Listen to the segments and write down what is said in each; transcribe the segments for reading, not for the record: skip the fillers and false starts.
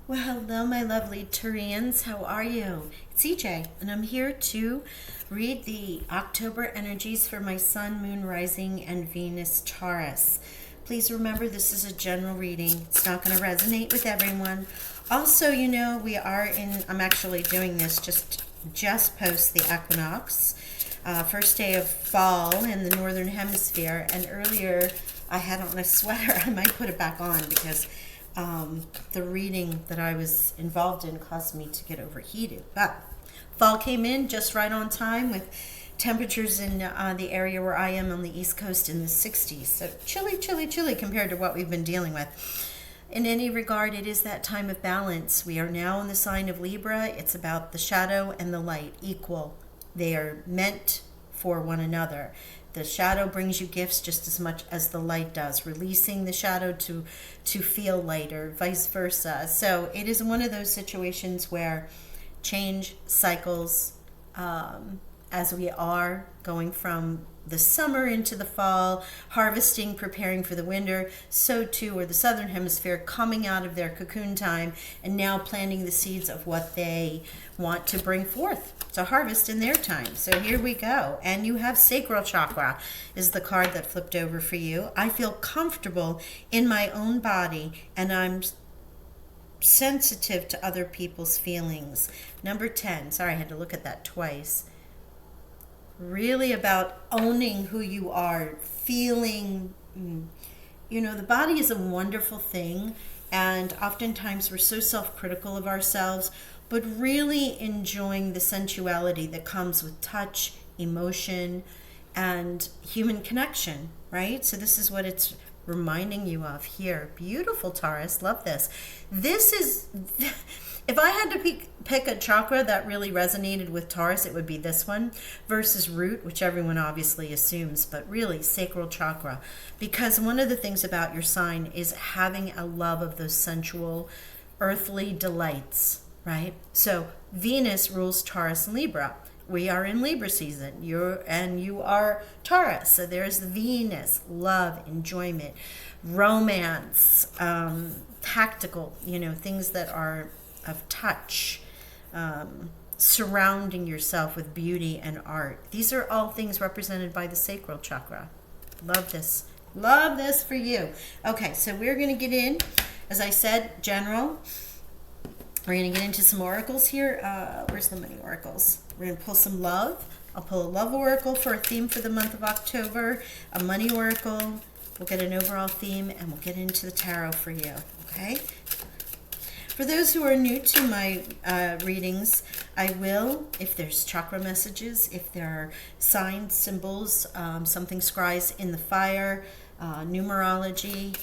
Well, hello, my lovely Turians. How are you? It's EJ, and I'm here to read the October energies for my Sun, Moon, Rising, and Venus Taurus. Please remember this is a general reading. It's not going to resonate with everyone. Also, I'm actually doing this just post the equinox, first day of fall in the northern hemisphere, and earlier I had on a sweater. I might put it back on because the reading that I was involved in caused me to get overheated. But fall came in just right on time with temperatures in the area where I am on the East Coast in the 60s. So chilly, chilly, chilly compared to what we've been dealing with. In any regard, it is that time of balance. We are now in the sign of Libra. It's about the shadow and the light equal. They are meant for one another. The shadow brings you gifts just as much as the light does, releasing the shadow to feel lighter, vice versa. So it is one of those situations where change cycles, as we are going from the summer into the fall, harvesting, preparing for the winter. So too are the southern hemisphere coming out of their cocoon time and now planting the seeds of what they want to bring forth to harvest in their time. So here we go. And you have sacral chakra is the card that flipped over for you. I feel comfortable in my own body and I'm sensitive to other people's feelings. Number 10. Sorry, I had to look at that twice. Really about owning who you are, feeling, the body is a wonderful thing, and oftentimes we're so self-critical of ourselves, but really enjoying the sensuality that comes with touch, emotion, and human connection, right? So this is what it's reminding you of here. Beautiful, Taurus. Love this. This is... If I had to pick a chakra that really resonated with Taurus, it would be this one versus root, which everyone obviously assumes, but really sacral chakra. Because one of the things about your sign is having a love of those sensual, earthly delights, right? So Venus rules Taurus and Libra. We are in Libra season. You are Taurus. So there's Venus, love, enjoyment, romance, tactical, things that are of touch, surrounding yourself with beauty and art. These are all things represented by the sacral chakra. Love this. Love this for you. Okay, so we're going to get in, as I said, general. We're going to get into some oracles here. Where's the money oracles? We're going to pull some love. I'll pull a love oracle for a theme for the month of October, a money oracle. We'll get an overall theme, and we'll get into the tarot for you, okay? For those who are new to my readings, I will, if there's chakra messages, if there are signs, symbols, something scries in the fire, numerology,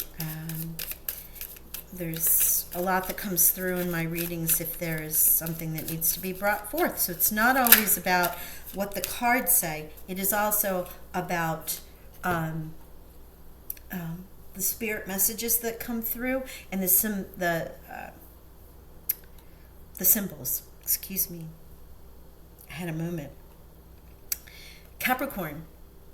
there's a lot that comes through in my readings if there is something that needs to be brought forth. So it's not always about what the cards say. It is also about the spirit messages that come through and the symbols. Excuse me. I had a moment. Capricorn.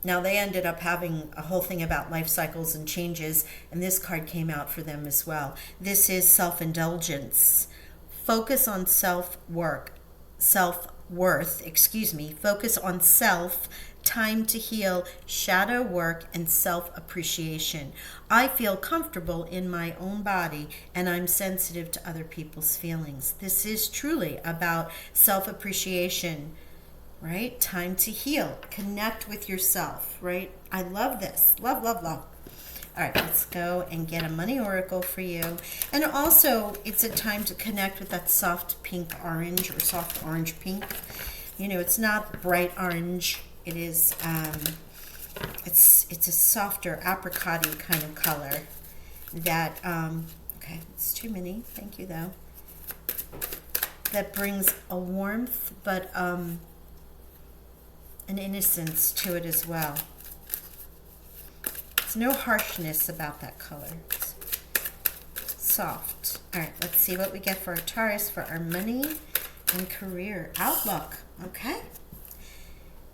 Now they ended up having a whole thing about life cycles and changes, and this card came out for them as well. This is self-indulgence. Focus on self-worth. Focus on self, time to heal, shadow work, and self-appreciation. I feel comfortable in my own body and I'm sensitive to other people's feelings. This is truly about self-appreciation, right? Time to heal. Connect with yourself, right? I love this. Love, love, love. All right, let's go and get a money oracle for you. And also, it's a time to connect with that soft pink orange or soft orange pink. It's not bright orange. It is, it's a softer apricot-y kind of color that, okay, it's too many. Thank you, though. That brings a warmth, but an innocence to it as well. There's no harshness about that color. It's soft. All right, let's see what we get for our Taurus for our money and career outlook. Okay.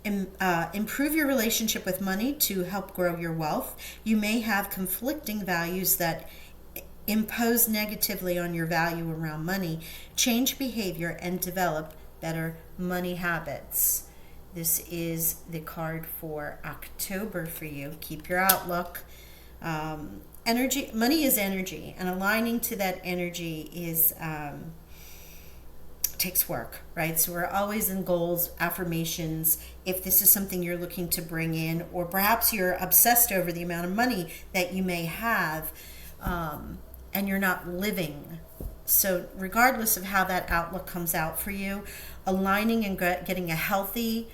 Improve your relationship with money to help grow your wealth. You may have conflicting values that impose negatively on your value around money, change behavior, and develop better money habits. This is the card for October for you. Keep your outlook. Energy, money is energy, and aligning to that energy is takes work, right? So we're always in goals, affirmations. If this is something you're looking to bring in, or perhaps you're obsessed over the amount of money that you may have, and you're not living. So regardless of how that outlook comes out for you, aligning and getting a healthy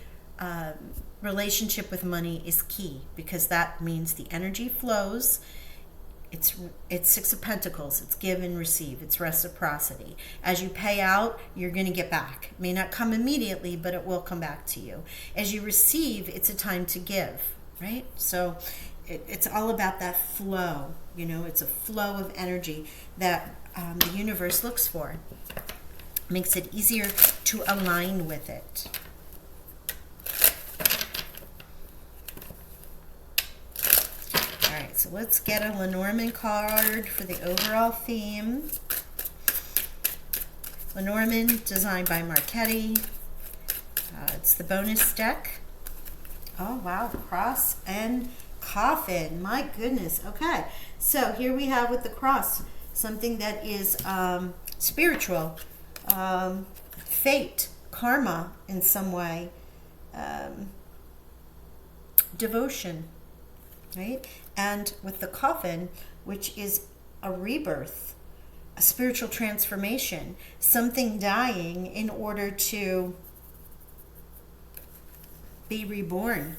relationship with money is key, because that means the energy flows. It's Six of Pentacles. It's give and receive. It's reciprocity. As you pay out, you're going to get back. It may not come immediately, but it will come back to you. As you receive, it's a time to give, right? So it's all about that flow. You know, it's a flow of energy that the universe looks for. Makes it easier to align with it. So let's get a Lenormand card for the overall theme. Lenormand, designed by Marchetti. It's the bonus deck. Oh, wow. Cross and coffin. My goodness. Okay. So here we have with the cross something that is spiritual, fate, karma in some way, devotion, right? And with the coffin, which is a rebirth, a spiritual transformation, something dying in order to be reborn.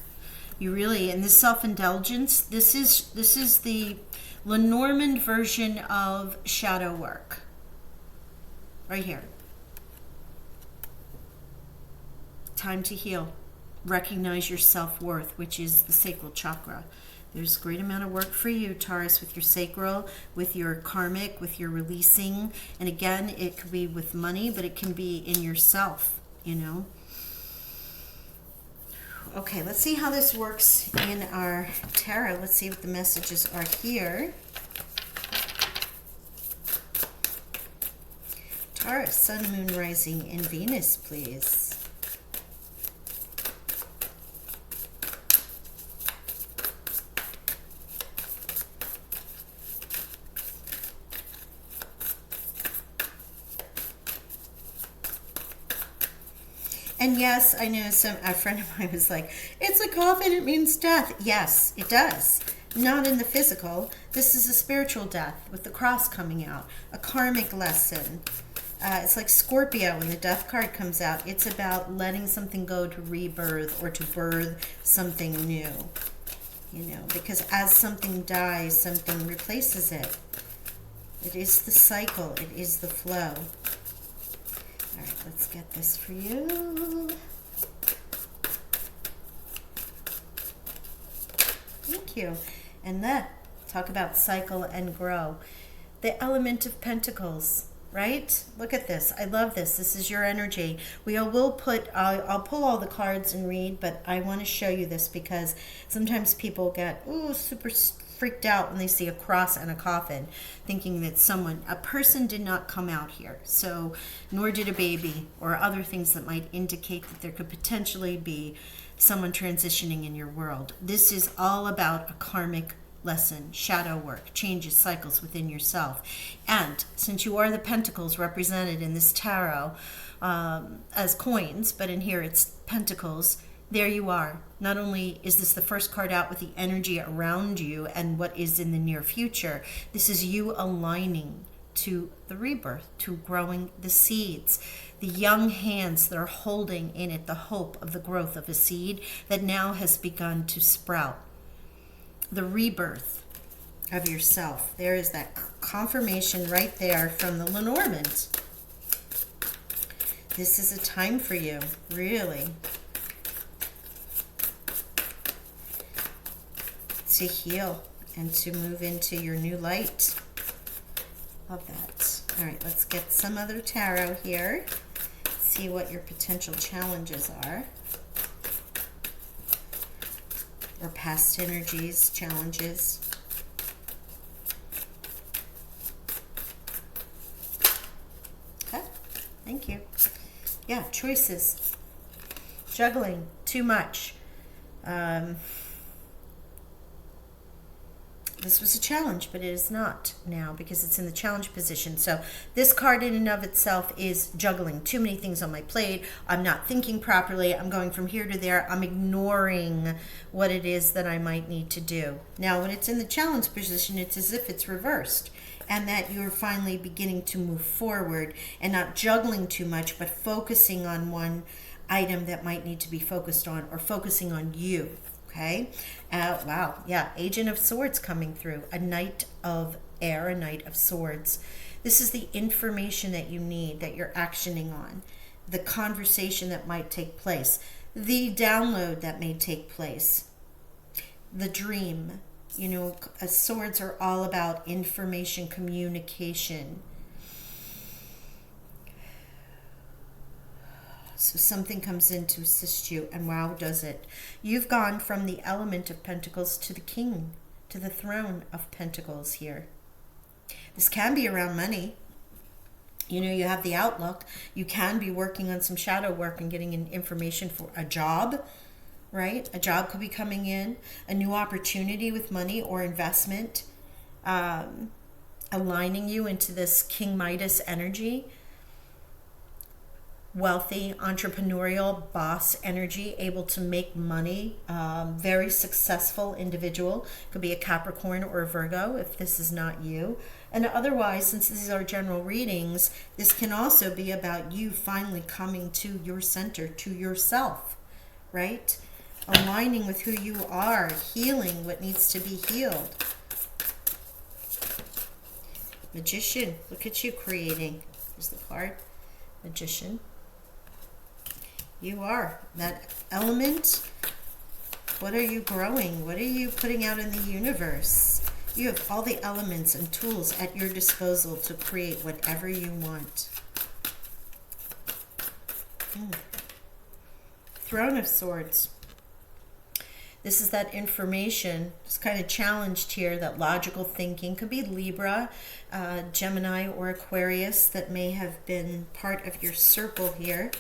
You really, and this self-indulgence, this is the Lenormand version of shadow work. Right here. Time to heal. Recognize your self-worth, which is the sacral chakra. There's a great amount of work for you, Taurus, with your sacral, with your karmic, with your releasing. And again, it could be with money, but it can be in yourself, you know. Okay, let's see how this works in our tarot. Let's see what the messages are here. Taurus, Sun, Moon, Rising, and Venus, please. And yes, I know a friend of mine was like, it's a coffin, it means death. Yes, it does. Not in the physical. This is a spiritual death with the cross coming out. A karmic lesson. It's like Scorpio when the death card comes out. It's about letting something go to rebirth or to birth something new. You know, because as something dies, something replaces it. It is the cycle. It is the flow. All right, let's get this for you. Thank you. And then, talk about cycle and grow. The element of Pentacles, right? Look at this. I love this. This is your energy. I'll pull all the cards and read, but I want to show you this because sometimes people get super freaked out when they see a cross and a coffin, thinking that a person did not come out here. So, nor did a baby or other things that might indicate that there could potentially be someone transitioning in your world. This is all about a karmic lesson, shadow work, changes, cycles within yourself. And since you are the pentacles represented in this tarot as coins, but in here it's pentacles, there you are. Not only is this the first card out with the energy around you and what is in the near future, this is you aligning to the rebirth, to growing the seeds. The young hands that are holding in it the hope of the growth of a seed that now has begun to sprout. The rebirth of yourself. There is that confirmation right there from the Lenormand. This is a time for you, really, to heal and to move into your new light. Love that. All right, let's get some other tarot here. See what your potential challenges are. Or past energies, challenges. Thank you. Yeah, choices. Juggling too much. This was a challenge, but it is not now because it's in the challenge position. So this card in and of itself is juggling. Too many things on my plate. I'm not thinking properly. I'm going from here to there. I'm ignoring what it is that I might need to do. Now, when it's in the challenge position, it's as if it's reversed and that you're finally beginning to move forward and not juggling too much, but focusing on one item that might need to be focused on or focusing on you. Okay. Wow. Yeah. Agent of Swords coming through. A Knight of Air, a Knight of Swords. This is the information that you need, that you're actioning on. The conversation that might take place. The download that may take place. The dream. You know, swords are all about information, communication. So something comes in to assist you, and wow, does it. You've gone from the element of Pentacles to the King, to the throne of Pentacles here. This can be around money. You know, you have the outlook. You can be working on some shadow work and getting information for a job, right? A job could be coming in, a new opportunity with money or investment, aligning you into this King Midas energy. Wealthy, entrepreneurial, boss energy, able to make money, very successful individual. Could be a Capricorn or a Virgo if this is not you. And otherwise, since these are general readings, this can also be about you finally coming to your center, to yourself, right? Aligning with who you are, healing what needs to be healed. Magician, look at you creating. Here's the card, Magician. You are that element. What are you growing? What are you putting out in the universe? You have all the elements and tools at your disposal to create whatever you want. Throne of Swords. This is that information. It's kind of challenged here, that logical thinking. Could be Libra, Gemini, or Aquarius that may have been part of your circle here.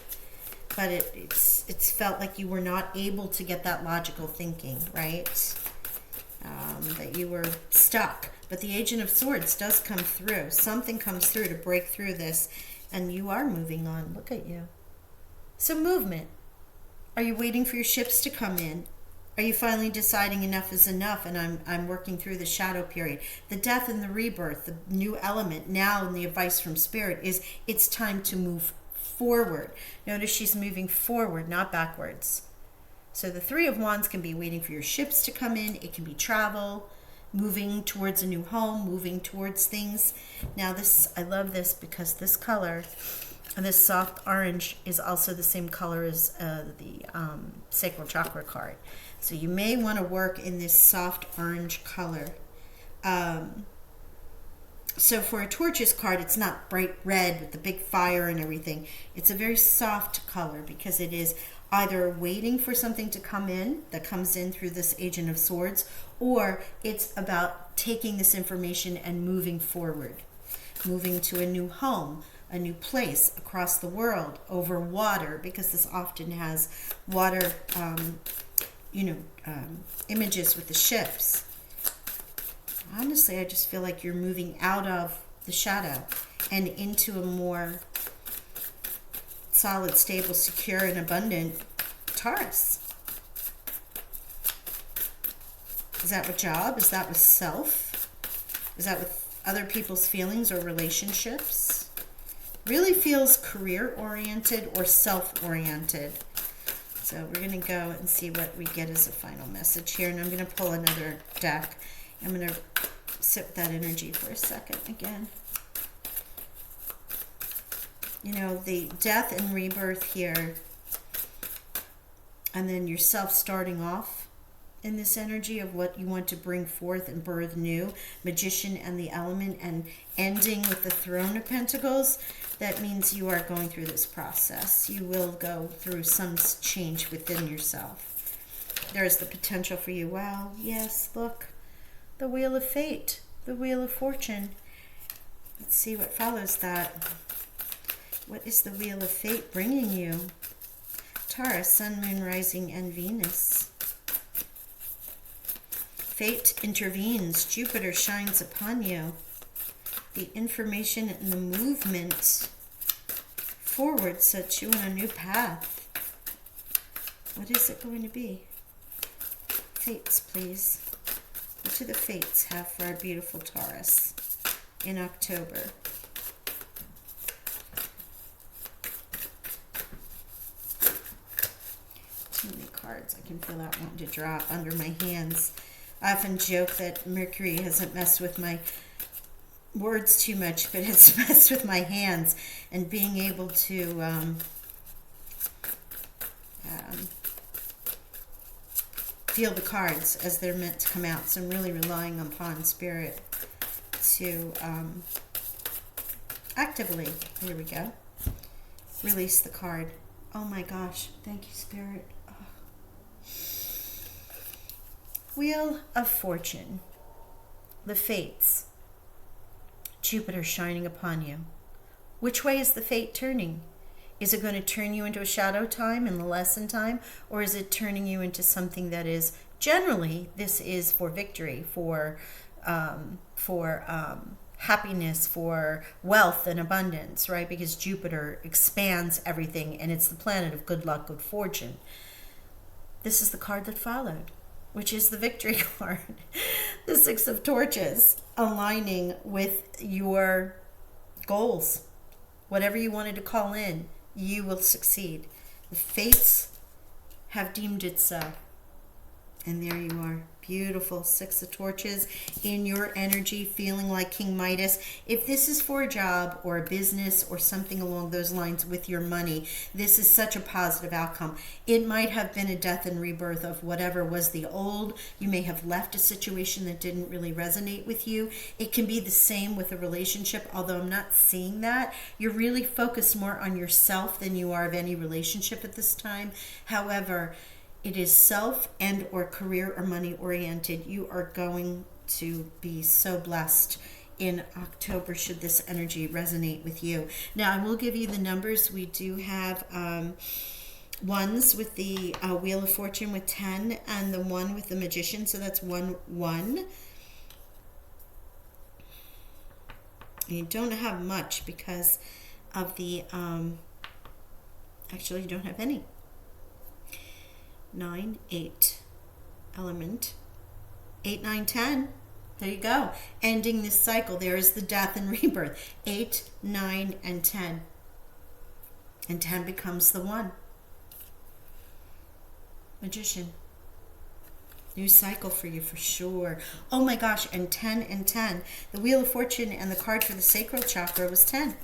But it's felt like you were not able to get that logical thinking, right? That you were stuck. But the Agent of Swords does come through. Something comes through to break through this, and you are moving on. Look at you. So movement. Are you waiting for your ships to come in? Are you finally deciding enough is enough and I'm working through the shadow period? The death and the rebirth, the new element now, and the advice from Spirit is it's time to move forward. Notice she's moving forward, not backwards. So the Three of Wands can be waiting for your ships to come in. It can be travel, moving towards a new home, moving towards things. Now this, I love this because this color, and this soft orange, is also the same color as the sacral chakra card. So you may want to work in this soft orange color. So for a Torches card, it's not bright red with the big fire and everything. It's a very soft color because it is either waiting for something to come in that comes in through this Agent of Swords, or it's about taking this information and moving forward, moving to a new home, a new place across the world, over water, because this often has water, images with the ships. Honestly, I just feel like you're moving out of the shadow and into a more solid, stable, secure, and abundant Taurus. Is that with job? Is that with self? Is that with other people's feelings or relationships? Really feels career-oriented or self-oriented. So we're going to go and see what we get as a final message here. And I'm going to pull another deck. I'm going to sit with that energy for a second again. You know, the death and rebirth here, and then yourself starting off in this energy of what you want to bring forth and birth new, Magician and the element, and ending with the Throne of Pentacles. That means you are going through this process. You will go through some change within yourself. There's the potential for you. Wow, yes, look. The Wheel of Fate, the Wheel of Fortune. Let's see what follows that. What is the Wheel of Fate bringing you? Taurus, Sun, Moon, Rising, and Venus. Fate intervenes. Jupiter shines upon you. The information and the movement forward sets you on a new path. What is it going to be? Fates, please. What do the fates have for our beautiful Taurus in October? Too many cards. I can feel that wanting to drop under my hands. I often joke that Mercury hasn't messed with my words too much, but it's messed with my hands, and being able to feel the cards as they're meant to come out. So I'm really relying upon Spirit to actively, here we go, release the card. Oh my gosh, thank you, Spirit. Oh. Wheel of Fortune, the fates, Jupiter shining upon you. Which way is the fate turning? Is it going to turn you into a shadow time and the lesson time, or is it turning you into something that is generally, this is for victory, for happiness, for wealth and abundance, right? Because Jupiter expands everything, and it's the planet of good luck, good fortune. This is the card that followed, which is the victory card. The Six of Torches, aligning with your goals. Whatever you wanted to call in, you will succeed. The fates have deemed it so. And there you are. Beautiful Six of Torches in your energy, feeling like King Midas. If this is for a job or a business or something along those lines with your money, this is such a positive outcome. It might have been a death and rebirth of whatever was the old. You may have left a situation that didn't really resonate with you. It can be the same with a relationship, although I'm not seeing that. You're really focused more on yourself than you are of any relationship at this time. However, it is self and or career or money oriented. You are going to be so blessed in October should this energy resonate with you. Now, I will give you the numbers. We do have ones with the Wheel of Fortune with 10 and the one with the Magician. So that's 1, 1. You don't have much because of the, actually you don't have any. 9, 8, element, 8, 9, 10. There you go. Ending this cycle. There is the death and rebirth. 8, 9, and 10. And 10 becomes the 1. Magician. New cycle for you for sure. Oh my gosh, and 10 and 10. The Wheel of Fortune and the card for the sacral chakra was 10.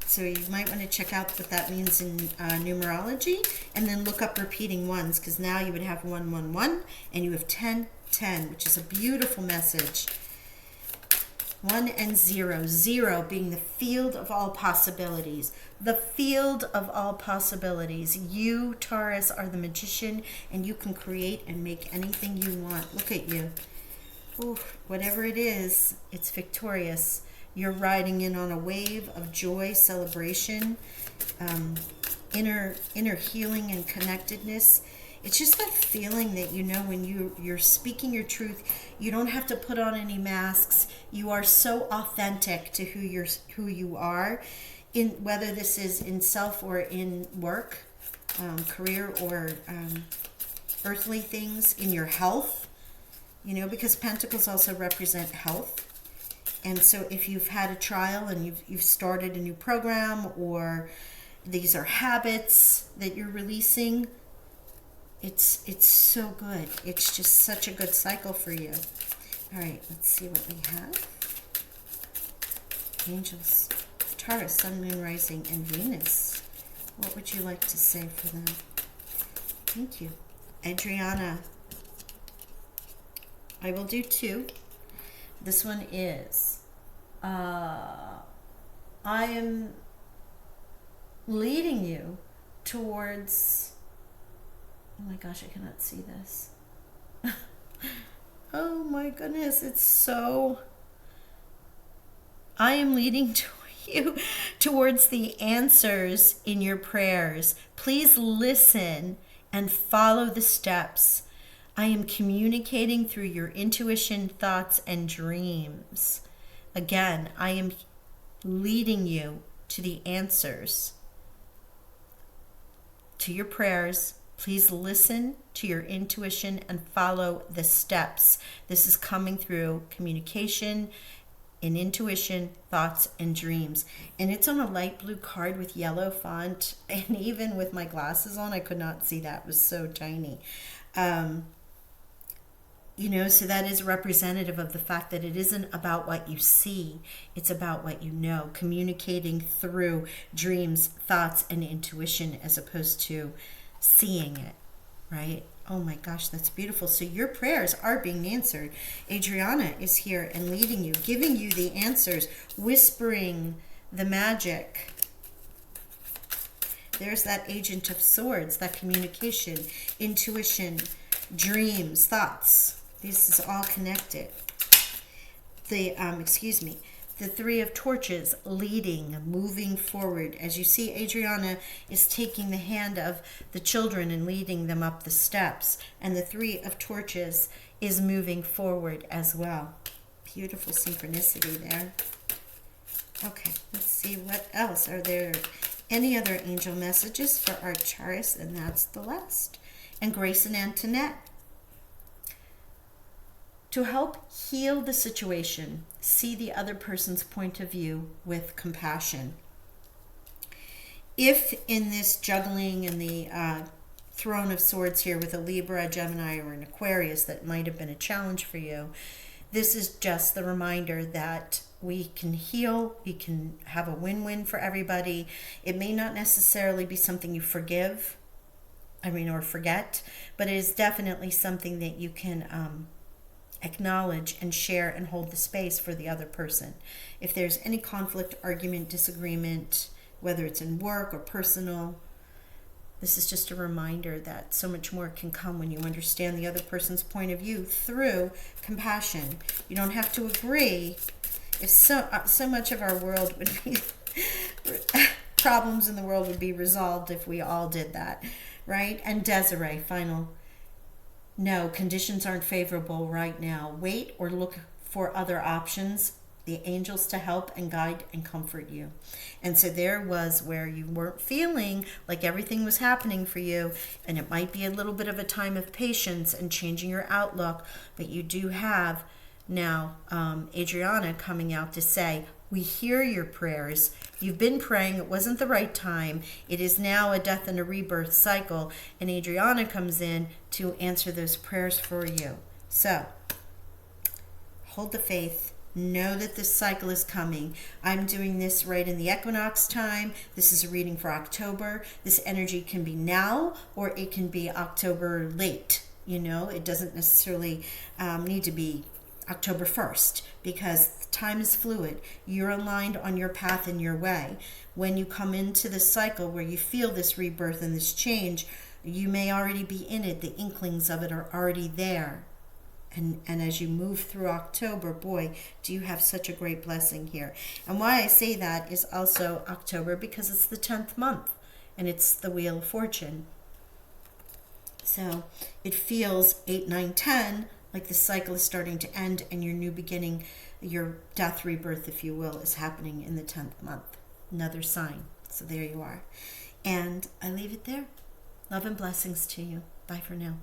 So you might want to check out what that means in numerology, and then look up repeating ones, because now you would have 1, 1, 1, and you have 10, 10, which is a beautiful message. 1 and 0, 0 being the field of all possibilities. The field of all possibilities. You, Taurus, are the magician, and you can create and make anything you want. Look at you. Ooh, whatever it is, it's victorious. You're riding in on a wave of joy, celebration, inner healing and connectedness. It's just that feeling that, you know, when you're speaking your truth, you don't have to put on any masks. You are so authentic to who you are, in whether this is in self or in work, career, or earthly things, in your health. You know, because Pentacles also represent health. And so if you've had a trial and you've started a new program, or these are habits that you're releasing, it's so good. It's just such a good cycle for you. All right, let's see what we have. Angels, Taurus, Sun, Moon, Rising, and Venus. What would you like to say for them? Thank you. Adriana. I will do 2. This one is, I am leading you towards, oh my gosh, I cannot see this. Oh my goodness, it's so, I am leading you towards the answers in your prayers. Please listen and follow the steps. I am communicating through your intuition, thoughts, and dreams. Again, I am leading you to the answers to your prayers. Please listen to your intuition and follow the steps. This is coming through communication and intuition, thoughts, and dreams. And it's on a light blue card with yellow font. And even with my glasses on, I could not see that. It was so tiny. So that is representative of the fact that it isn't about what you see. It's about what you know, communicating through dreams, thoughts, and intuition as opposed to seeing it, right? Oh my gosh, that's beautiful. So your prayers are being answered. Adriana is here and leading you, giving you the answers, whispering the magic. There's that Agent of Swords, that communication, intuition, dreams, thoughts. This is all connected. The Three of Torches, leading, moving forward. As you see, Adriana is taking the hand of the children and leading them up the steps. And the Three of Torches is moving forward as well. Beautiful synchronicity there. Okay, let's see what else. Are there any other angel messages for our Taurus? And that's the last. And Grace and Antoinette. To help heal the situation, see the other person's point of view with compassion. If in this juggling and the Throne of Swords here with a Libra, a Gemini, or an Aquarius that might have been a challenge for you, this is just the reminder that we can heal, we can have a win-win for everybody. It may not necessarily be something you forgive, or forget, but it is definitely something that you can acknowledge and share and hold the space for the other person. If there's any conflict, argument, disagreement, whether it's in work or personal, this is just a reminder that so much more can come when you understand the other person's point of view through compassion. You don't have to agree. If so much of our world would be problems in the world would be resolved if we all did that, right? And Desiree, final. No, conditions aren't favorable right now. Wait or look for other options. The angels to help and guide and comfort you. And so there was where you weren't feeling like everything was happening for you, and it might be a little bit of a time of patience and changing your outlook, but you do have now Adriana coming out to say, we hear your prayers. You've been praying. It wasn't the right time. It is now a death and a rebirth cycle. And Adriana comes in to answer those prayers for you. So hold the faith. Know that this cycle is coming. I'm doing this right in the equinox time. This is a reading for October. This energy can be now or it can be October late. It doesn't necessarily need to be October 1st, because time is fluid. You're aligned on your path and your way. When you come into this cycle where you feel this rebirth and this change, you may already be in it. The inklings of it are already there. And as you move through October, boy, do you have such a great blessing here. And why I say that is also October, because it's the 10th month and it's the Wheel of Fortune. So it feels 8, 9, 10 like the cycle is starting to end and your new beginning, your death rebirth, if you will, is happening in the 10th month. Another sign. So there you are. And I leave it there. Love and blessings to you. Bye for now.